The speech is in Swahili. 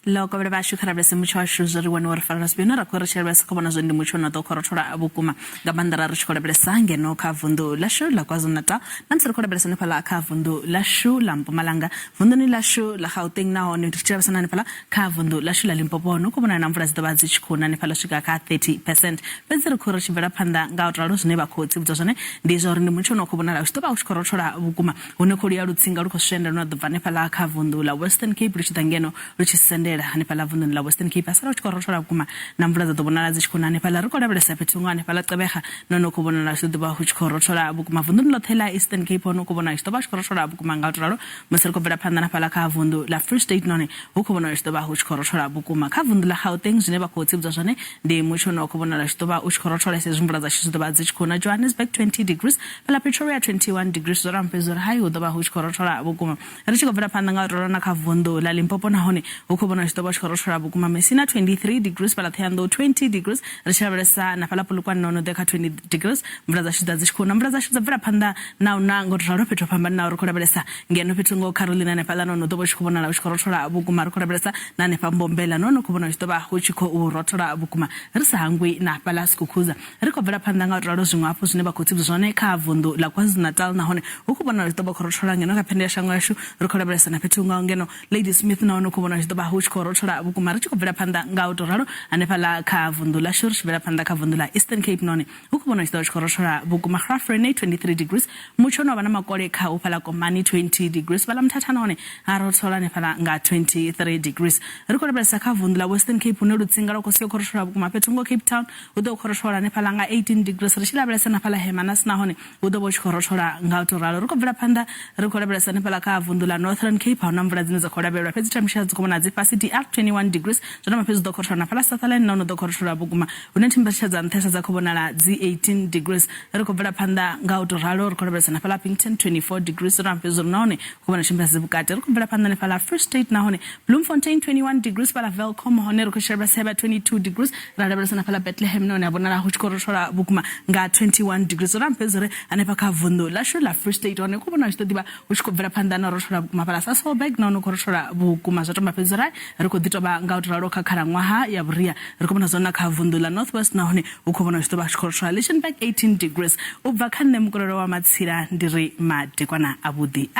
Loko bere bashu kharabe se mutsho shuzuri wani war faras bino ra kora sherbe se kobana zondi mutsho na to kora chora abukuma gabandara rishkora bere sange no kavundu lashu la KwaZulu-Natal namsir kora bere sene pala kavundu lashu la Mpumalanga vunduni lashu la Gauteng na hone tshaba sana ne pala kavundu lashu la Limpopo no kobana na mvula zidaba zichkhona ne pala shika ka 30%. Benzero kora shibera phanda ngautralo zine bakhotsi budzone ndizo ri mutsho no kobana la stoba ushkora chora abukuma one kholi ya lutsinga lukho shenda no dvane pala kavundu la Western Cape richitangeno richisende ne pala vundu la Western Cape asara uchikorochora kuma na mvula za dobonala zichikuna ne pala rikola bele sapetunga ne pala qabeha no kubona la suduba uchikorochora bukuma vundu la thela Eastern Cape no kubona istoba uchikorochora bukuma ngautralo masirko bela phanda na pala ka vundu la Free State none ukubona istoba uchikorochora bukuma ka vundu la Gauteng zine bakhotsi budzone ndi mutsho no kubona la istoba uchikorochora sezimvula za shizuba zichikuna Johannesburg 20 degrees pala Pretoria 21 degrees zora mpezora high udoba uchikorochora bukuma richiko bela phanda ngautralo na ka vundu la Limpopo na hone ukubona istoba uchikorochora bukuma Mesina 23 degrees pala Theando 20 degrees rishabresa na pala Polokwane no deka 20 degrees mvula za shida zichikuna mvula za shida vera phanda na unango raro petro phamba na rikora belesa ngeno petungo Carolina ne pala no dobo chikubona la uchikorochora bukuma rikora belesa na ne pambombela no kubona istoba uchiko urochora bukuma risangwe na pala skukhuza riko vera phanda nga raro zingwa apho zine bakhotsi zone ka vundu la KwaZulu-Natal na hone ukubona istoba khorochora ngeno ka phende shangwa yashu rikora belesa na petungo ngeno Lady Smith na no kubona istoba uchikorochora bukuma richiko vera phanda ngautoraro ane pala ka vundula shurish vera phanda ka vundula Eastern Cape none ukubona istoba uchikorochora bukuma Grafrene 23 degrees mutsho no bana makole ka uphala Komani 20 degrees bala mthatha none arothola ne phala nga 23 degrees rikora bela ka vundula Western Cape no lutsinga lokho sikorochora bukuma petungo Cape Town udo khorochora ne phala nga 18 degrees rishila bela sana phala Hermanus na hone udo bochikorochora ngautoralo riko vera phanda rikora bela sana phala ka vundula Northern Cape na mvula zine zakhora bela pezita mshazi kubona zipacity at 21 degrees zona mapezu dokhorochora na phala Sutherland no dokhorochora bukuma unethimbatsha za nthesa za kubona la zi 18 degrees riko vera phanda ngautoralo rikora bela sana phala Pinkerton 24 degrees zona mapezu none kubona chimbazi bukate riko vera phanda ne phala Free State na hone Bloemfontein 21 degrees phala Welcome hone riko sherba seba 22 degrees rada bela sana phala Bethlehem none abona la uchikorochora bukuma nga 21 degrees zona mapezu re anepa ka vundu la shula Free State hone kubona istotiba uchikobvera phanda na rochora bukuma phala Sasolburg no khorochora bukuma zota mapezu ra riko ditoba ngautoralo kakhala ngwaha ya buria riko bona zona ka vundula Northwest na hone ukubona istoba uchikorochora Lichtenburg 18 degrees ubva khanne mukororo wa matsira ndiri madekwana abudi